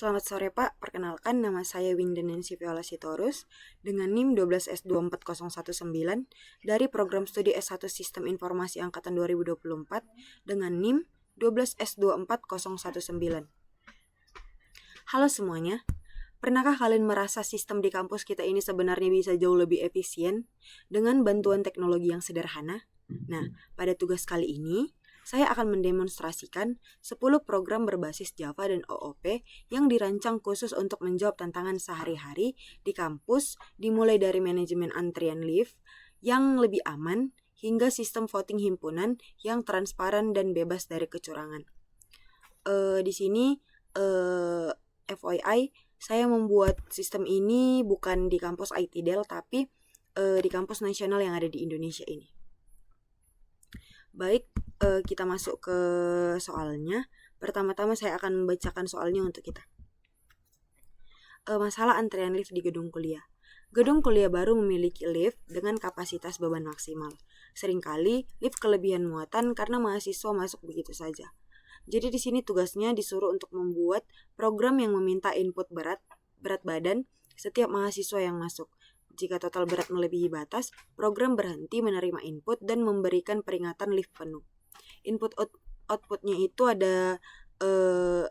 Selamat sore Pak, perkenalkan nama saya Winda Nancy Viola Sitorus dengan NIM 12S24019 dari program studi S1 Sistem Informasi Angkatan 2024 dengan NIM 12S24019. Halo semuanya, pernahkah kalian merasa sistem di kampus kita ini sebenarnya bisa jauh lebih efisien dengan bantuan teknologi yang sederhana? Nah, pada tugas kali ini, saya akan mendemonstrasikan 10 program berbasis Java dan OOP yang dirancang khusus untuk menjawab tantangan sehari-hari di kampus, dimulai dari manajemen antrian lift yang lebih aman hingga sistem voting himpunan yang transparan dan bebas dari kecurangan. Di sini FYI, saya membuat sistem ini bukan di kampus IT Del tapi di kampus nasional yang ada di Indonesia ini. Baik, kita masuk ke soalnya. Pertama-tama saya akan membacakan soalnya untuk kita. Masalah antrean lift di gedung kuliah. Gedung kuliah baru memiliki lift dengan kapasitas beban maksimal. Seringkali lift kelebihan muatan karena mahasiswa masuk begitu saja. Jadi di sini tugasnya disuruh untuk membuat program yang meminta input berat badan setiap mahasiswa yang masuk. Jika total berat melebihi batas, program berhenti menerima input dan memberikan peringatan lift penuh. Outputnya itu ada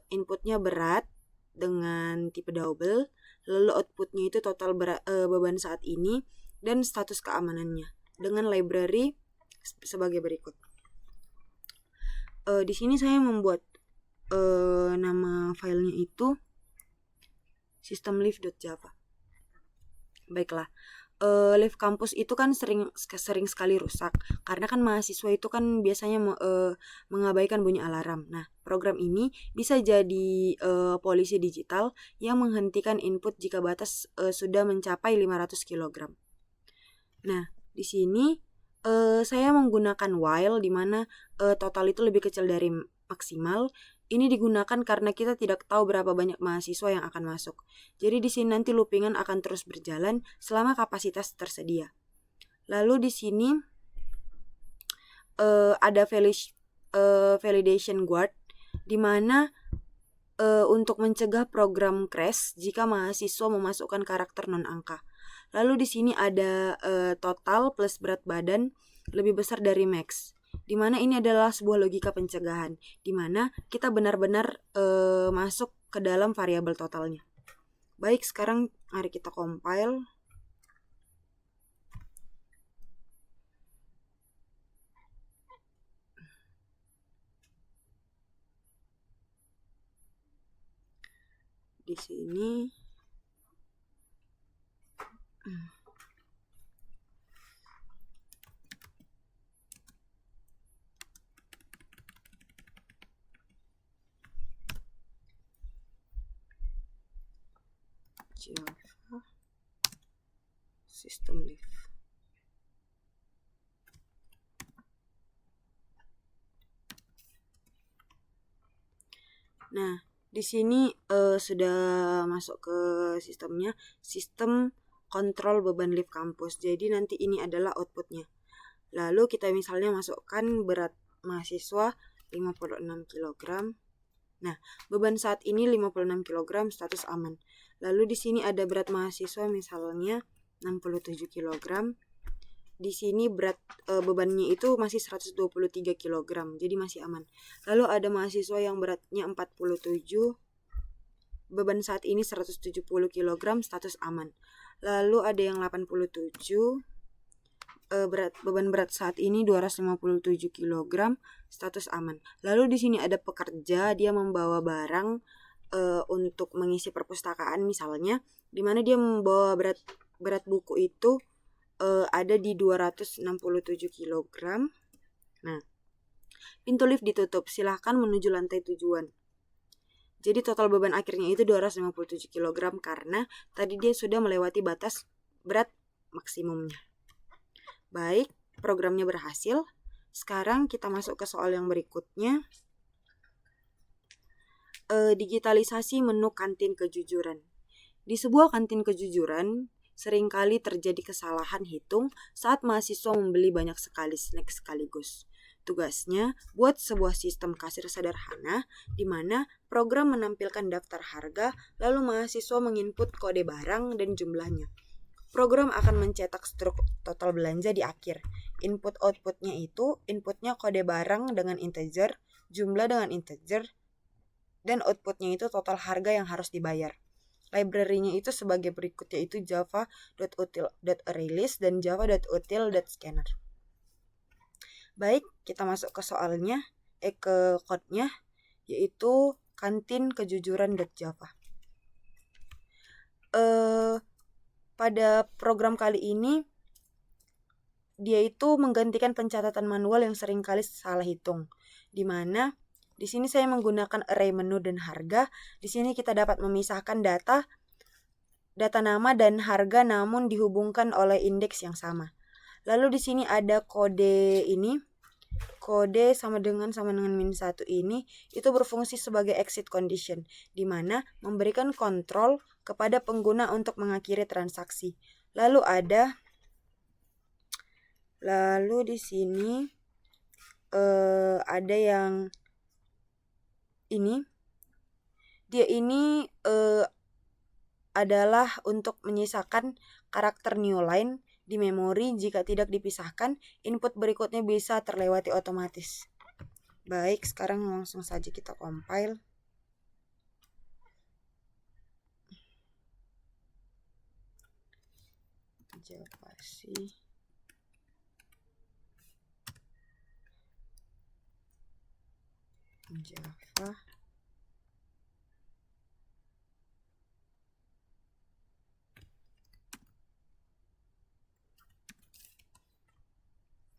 inputnya berat dengan tipe double, lalu outputnya itu total beban saat ini dan status keamanannya dengan library sebagai berikut. Di sini saya membuat nama filenya itu systemlift.java. Baiklah, lift kampus itu kan sering sekali rusak karena kan mahasiswa itu kan biasanya mengabaikan bunyi alarm. Nah, program ini bisa jadi polisi digital yang menghentikan input jika batas sudah mencapai 500 kg. Nah, di sini saya menggunakan while di mana total itu lebih kecil dari maksimal. Ini digunakan karena kita tidak tahu berapa banyak mahasiswa yang akan masuk. Jadi di sini nanti loopingan akan terus berjalan selama kapasitas tersedia. Lalu di sini ada validation guard di mana untuk mencegah program crash jika mahasiswa memasukkan karakter non angka. Lalu di sini ada total plus berat badan lebih besar dari max, di mana ini adalah sebuah logika pencegahan, di mana kita benar-benar masuk ke dalam variabel totalnya. Baik, sekarang mari kita compile. Di sini Java System Lift. Nah, di sini sudah masuk ke sistemnya, sistem kontrol beban lift kampus. Jadi nanti ini adalah outputnya. Lalu kita misalnya masukkan berat mahasiswa 56 kg. Nah, beban saat ini 56 kg, status aman. Lalu di sini ada berat mahasiswa misalnya 67 kg. Di sini berat bebannya itu masih 123 kg, jadi masih aman. Lalu ada mahasiswa yang beratnya 47, beban saat ini 170 kg, status aman. Lalu ada yang 87, beban berat saat ini 257 kg, status aman. Lalu di sini ada pekerja, dia membawa barang untuk mengisi perpustakaan misalnya, di mana dia membawa berat buku itu ada di 267 kg. Nah, pintu lift ditutup, silahkan menuju lantai tujuan. Jadi total beban akhirnya itu 257 kg karena tadi dia sudah melewati batas berat maksimumnya. Baik, programnya berhasil. Sekarang kita masuk ke soal yang berikutnya. Digitalisasi menu kantin kejujuran. Di sebuah kantin kejujuran, seringkali terjadi kesalahan hitung saat mahasiswa membeli banyak sekali snack sekaligus. Tugasnya buat sebuah sistem kasir sederhana di mana program menampilkan daftar harga, lalu mahasiswa menginput kode barang dan jumlahnya. Program akan mencetak struk total belanja di akhir. Input-outputnya itu, inputnya kode barang dengan integer, jumlah dengan integer, dan outputnya itu total harga yang harus dibayar. Library-nya itu sebagai berikut, yaitu java.util.arraylist dan java.util.scanner. Baik, kita masuk ke soalnya, ke code-nya, yaitu kantin kejujuran.java. Pada program kali ini, dia itu menggantikan pencatatan manual yang seringkali salah hitung, di mana di sini saya menggunakan array menu dan harga. Di sini kita dapat memisahkan data nama dan harga namun dihubungkan oleh indeks yang sama. Lalu di sini ada kode ini. Kode sama dengan -1 ini itu berfungsi sebagai exit condition, di mana memberikan kontrol kepada pengguna untuk mengakhiri transaksi. Lalu di sini ada yang ini. Dia ini adalah untuk menyisakan karakter new line di memori. Jika tidak dipisahkan, input berikutnya bisa terlewati otomatis. Baik, sekarang langsung saja kita compile. Java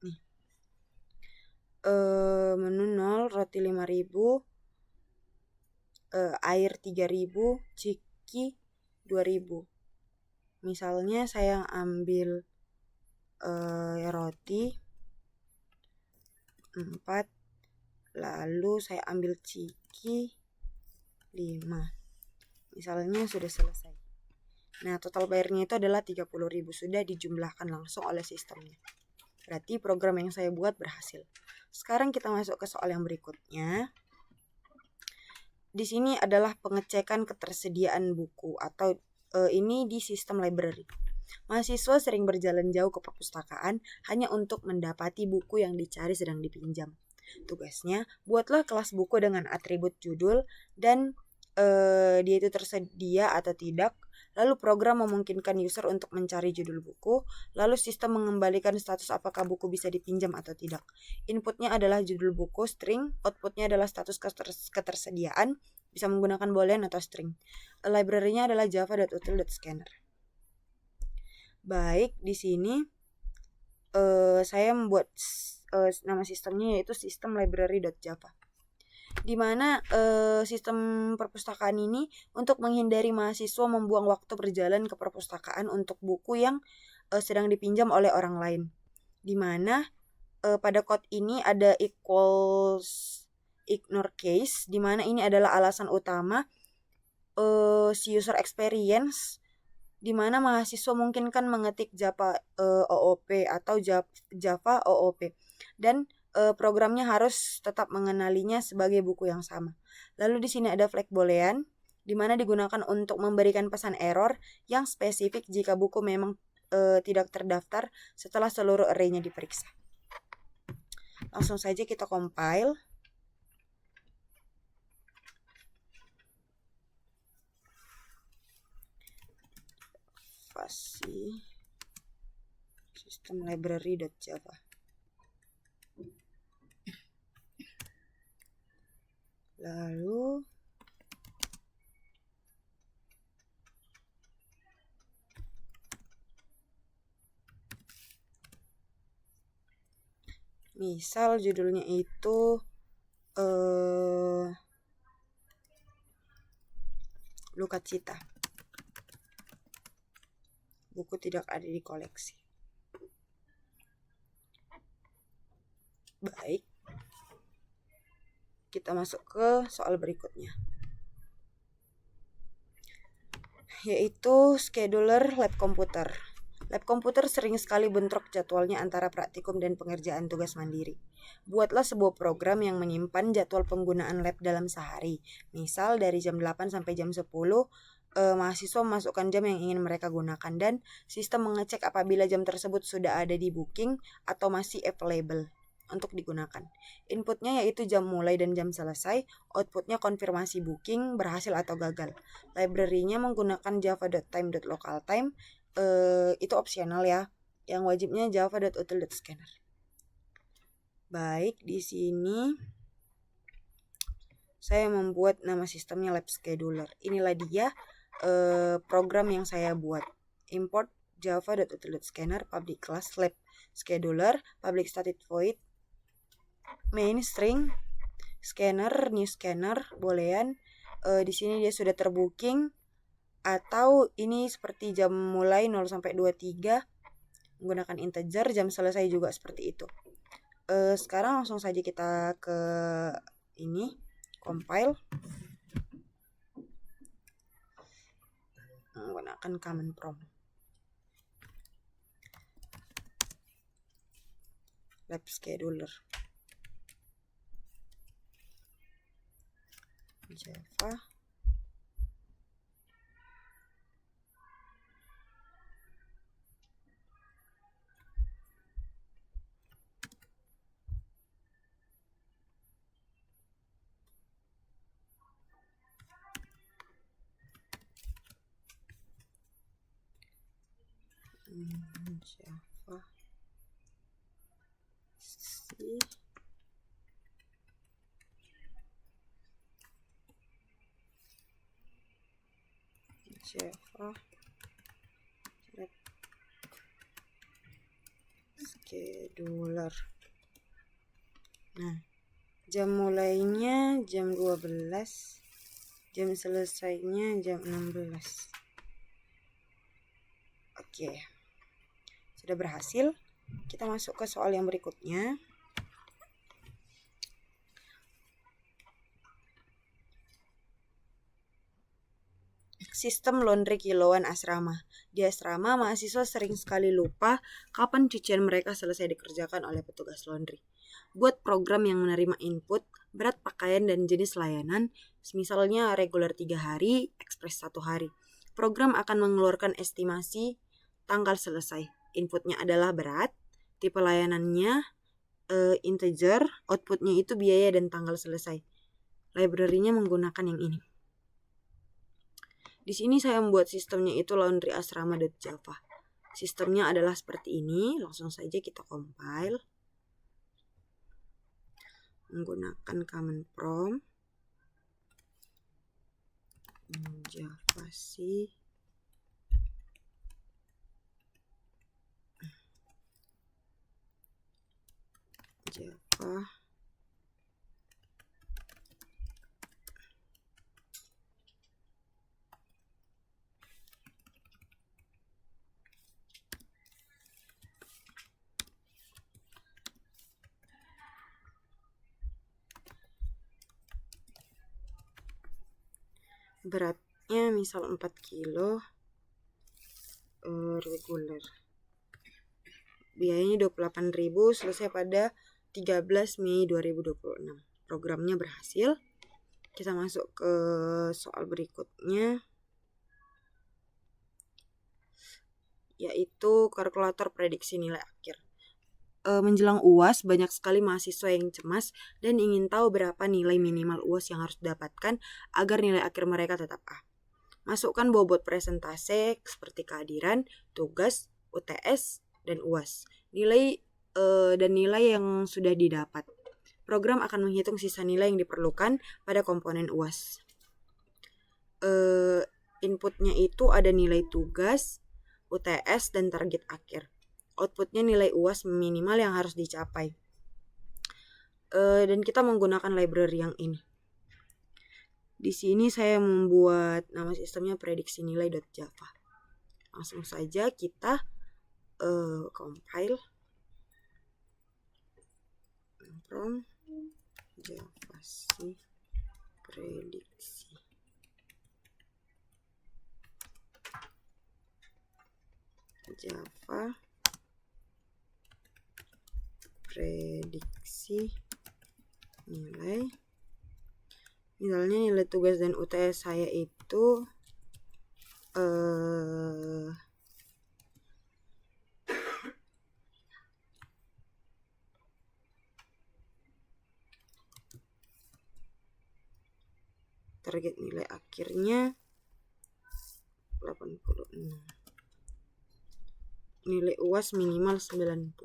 nih. Menu 0, roti 5.000, air 3.000, ciki 2.000. Misalnya saya ambil roti 4, lalu saya ambil ciki 5. Misalnya sudah selesai. Nah, total bayarnya itu adalah 30.000, sudah dijumlahkan langsung oleh sistemnya. Berarti program yang saya buat berhasil. Sekarang kita masuk ke soal yang berikutnya. Di sini adalah pengecekan ketersediaan buku atau ini di sistem library. Mahasiswa sering berjalan jauh ke perpustakaan hanya untuk mendapati buku yang dicari sedang dipinjam. Tugasnya, buatlah kelas buku dengan atribut judul dan dia itu tersedia atau tidak. Lalu program memungkinkan user untuk mencari judul buku. Lalu sistem mengembalikan status apakah buku bisa dipinjam atau tidak. Inputnya adalah judul buku, string. Outputnya adalah status ketersediaan. Bisa menggunakan boolean atau string. Library-nya adalah java.util.scanner. Baik, di sini saya membuat nama sistemnya yaitu sistem library.java. Di mana sistem perpustakaan ini untuk menghindari mahasiswa membuang waktu berjalan ke perpustakaan untuk buku yang sedang dipinjam oleh orang lain. Di mana pada code ini ada equals ignore case, di mana ini adalah alasan utama si user experience, di mana mahasiswa mungkin kan mengetik Java OOP atau Java OOP dan programnya harus tetap mengenalinya sebagai buku yang sama. Lalu di sini ada flag boolean, di mana digunakan untuk memberikan pesan error yang spesifik jika buku memang tidak terdaftar setelah seluruh array-nya diperiksa. Langsung saja kita compile. Sistem library.java. Lalu misal judulnya itu Luka Cita. Buku tidak ada di koleksi. Baik. Kita masuk ke soal berikutnya. Yaitu scheduler lab komputer. Lab komputer sering sekali bentrok jadwalnya antara praktikum dan pengerjaan tugas mandiri. Buatlah sebuah program yang menyimpan jadwal penggunaan lab dalam sehari. Misal dari jam 8 sampai jam 10, mahasiswa memasukkan jam yang ingin mereka gunakan dan sistem mengecek apabila jam tersebut sudah ada di booking atau masih available untuk digunakan. Inputnya yaitu jam mulai dan jam selesai, outputnya konfirmasi booking berhasil atau gagal. Library-nya menggunakan java.time.localtime, itu opsional ya. Yang wajibnya java.util.scanner. Baik, di sini saya membuat nama sistemnya lab scheduler. Inilah dia program yang saya buat. Import java.util.scanner public class lab scheduler public static void main string scanner new scanner bolehan. Di sini dia sudah terbooking, atau ini seperti jam mulai 0 sampai 23 menggunakan integer, jam selesai juga seperti itu. Sekarang langsung saja kita ke ini compile menggunakan command prompt. Lab scheduler Java Java C Java lab scheduler. Nah, jam mulainya jam 12, jam selesainya jam 16. Oke. Sudah berhasil. Kita masuk ke soal yang berikutnya. Sistem laundry kiloan asrama. Di asrama, mahasiswa sering sekali lupa kapan cucian mereka selesai dikerjakan oleh petugas laundry. Buat program yang menerima input, berat pakaian dan jenis layanan, misalnya reguler 3 hari, ekspres 1 hari. Program akan mengeluarkan estimasi tanggal selesai. Inputnya adalah berat, tipe layanannya integer, outputnya itu biaya dan tanggal selesai. Library-nya menggunakan yang ini. Di sini saya membuat sistemnya itu laundry asrama.java. Sistemnya adalah seperti ini. Langsung saja kita compile menggunakan command prompt Java C Java beratnya misal 4 kilo, reguler, biayanya 28.000, selesai pada 13 Mei 2026. Programnya berhasil. Kita masuk ke soal berikutnya, yaitu kalkulator prediksi nilai akhir. Menjelang UAS, banyak sekali mahasiswa yang cemas dan ingin tahu berapa nilai minimal UAS yang harus didapatkan agar nilai akhir mereka tetap A. Masukkan bobot presentase seperti kehadiran, tugas, UTS, dan UAS. Nilai yang sudah didapat. Program akan menghitung sisa nilai yang diperlukan pada komponen UAS. Inputnya itu ada nilai tugas, UTS, dan target akhir. Outputnya nilai UAS minimal yang harus dicapai. Dan kita menggunakan library yang ini. Di sini saya membuat nama sistemnya prediksi nilai.java. Langsung saja kita compile from Java C prediksi. Java prediksi nilai. Misalnya nilai tugas dan UTS saya itu target nilai akhirnya 86. Nilai UAS minimal 90.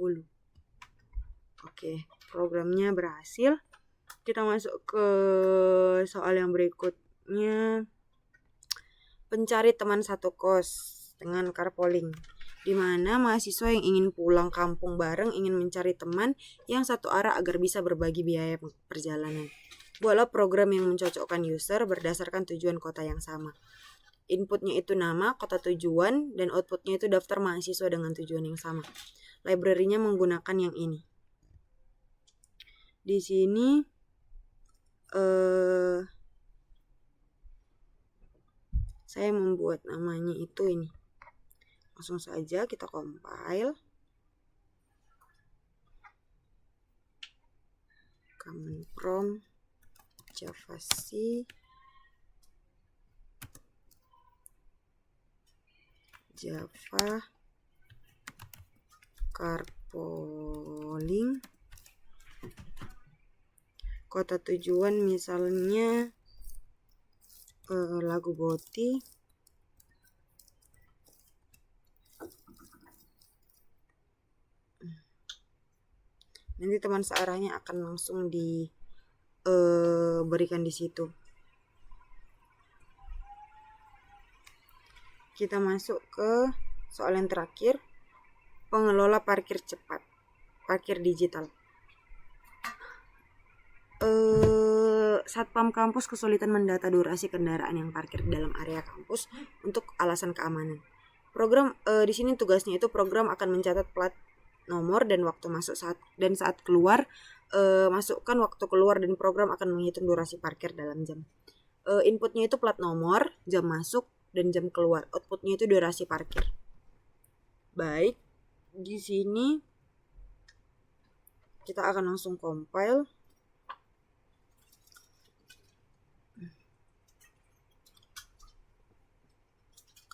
Oke, programnya berhasil. Kita masuk ke soal yang berikutnya. Pencari teman satu kos dengan carpooling, di mana mahasiswa yang ingin pulang kampung bareng ingin mencari teman yang satu arah agar bisa berbagi biaya perjalanan. Buatlah program yang mencocokkan user berdasarkan tujuan kota yang sama. Inputnya itu nama, kota tujuan, dan outputnya itu daftar mahasiswa dengan tujuan yang sama. Library-nya menggunakan yang ini. Di sini saya membuat namanya itu ini. Langsung saja kita compile. Command prompt JavaC Java carpooling. Kota tujuan misalnya lagu Boti. Nanti teman searahnya akan langsung diberikan di situ. Kita masuk ke soal yang terakhir, pengelola parkir cepat, parkir digital. Satpam kampus kesulitan mendata durasi kendaraan yang parkir dalam area kampus untuk alasan keamanan. Program di sini tugasnya itu program akan mencatat plat nomor dan waktu masuk saat keluar. Masukkan waktu keluar dan program akan menghitung durasi parkir dalam jam. Inputnya itu plat nomor, jam masuk, dan jam keluar. Outputnya itu durasi parkir. Baik, di sini kita akan langsung compile.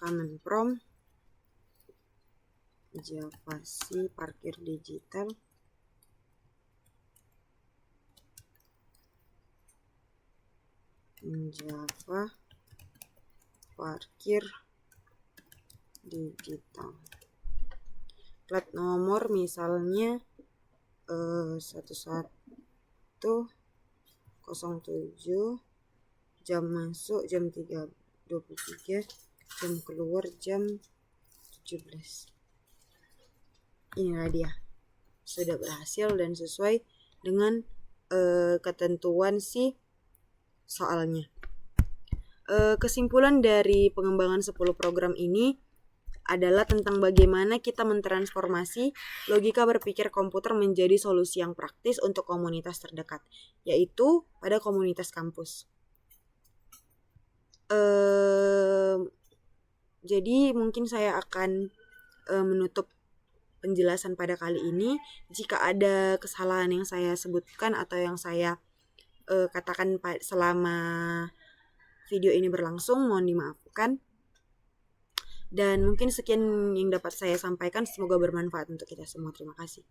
Command prompt JavaC parkir digital. Java parkir digital. Plat nomor misalnya 1107, jam masuk jam 3.23, jam keluar jam 17. Inilah dia, sudah berhasil dan sesuai dengan ketentuan si soalnya. Kesimpulan dari pengembangan 10 program ini adalah tentang bagaimana kita mentransformasi logika berpikir komputer menjadi solusi yang praktis untuk komunitas terdekat, yaitu pada komunitas kampus. Jadi mungkin saya akan menutup penjelasan pada kali ini. Jika ada kesalahan yang saya sebutkan atau yang saya katakan selama video ini berlangsung, mohon dimaafkan. Dan mungkin sekian yang dapat saya sampaikan, semoga bermanfaat untuk kita semua. Terima kasih.